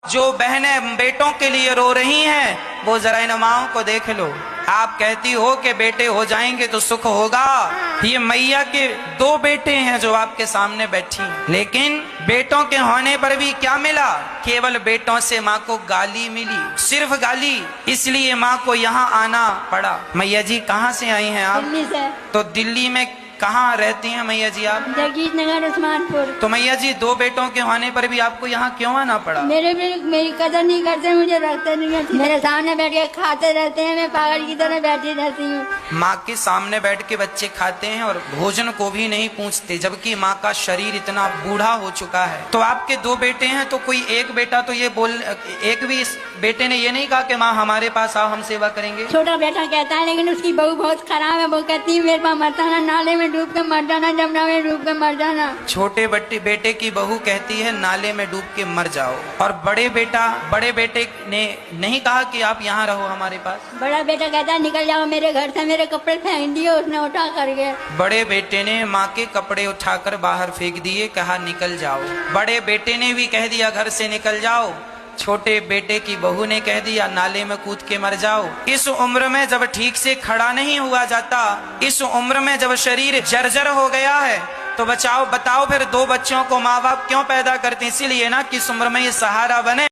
जो बहनें बेटों के लिए रो रही हैं वो जरा इन माओं को देख लो। आप कहती हो कि बेटे हो जाएंगे तो सुख होगा। ये मैया के 2 बेटे हैं जो आपके सामने बैठी हैं, लेकिन बेटों के होने पर भी क्या मिला? केवल बेटों से माँ को गाली मिली, सिर्फ गाली। इसलिए माँ को यहाँ आना पड़ा। मैया जी कहाँ से आई हैं आप? दिल्ली से। तो दिल्ली में कहाँ रहती हैं मैया जी आप? जगदीश नगर उस्मानपुर। तो मैया जी 2 बेटों के होने पर भी आपको यहाँ क्यों आना पड़ा? मेरी कदर नहीं करते, मुझे रखते नहीं है। मेरे सामने बैठ के खाते रहते हैं, मैं पागल की तरह बैठी रहती हूँ। माँ के सामने बैठ के बच्चे खाते हैं और भोजन को भी नहीं पूछते, जबकि माँ का शरीर इतना बूढ़ा हो चुका है। तो आपके 2 बेटे हैं, तो कोई एक बेटा तो ये बोल, एक भी इस बेटे ने ये नहीं कहा कि माँ हमारे पास आओ हम सेवा करेंगे? छोटा बेटा कहता है, लेकिन उसकी बहू बहुत खराब है। वो कहती है मेरे पास मरता ना, नाले में डूब के मर जाना, जमुना में डूब के मर जाना। छोटे बेटे की बहू कहती है नाले में डूब के मर जाओ, और बड़े बेटे ने नहीं कहा कि आप यहाँ रहो हमारे पास? बड़ा बेटा कहता है निकल जाओ मेरे घर से, मेरे कपड़े फेंक दिए उसने उठा करके। बड़े बेटे ने माँ के कपड़े उठाकर बाहर फेंक दिए, कहा निकल जाओ। बड़े बेटे ने भी कह दिया घर से निकल जाओ। छोटे बेटे की बहू ने कह दिया नाले में कूद के मर जाओ। इस उम्र में जब ठीक से खड़ा नहीं हुआ जाता, इस उम्र में जब शरीर जर्जर हो गया है, तो बताओ फिर 2 बच्चों को माँ बाप क्यों पैदा करते? इसीलिए ना कि इस उम्र में ये सहारा बने।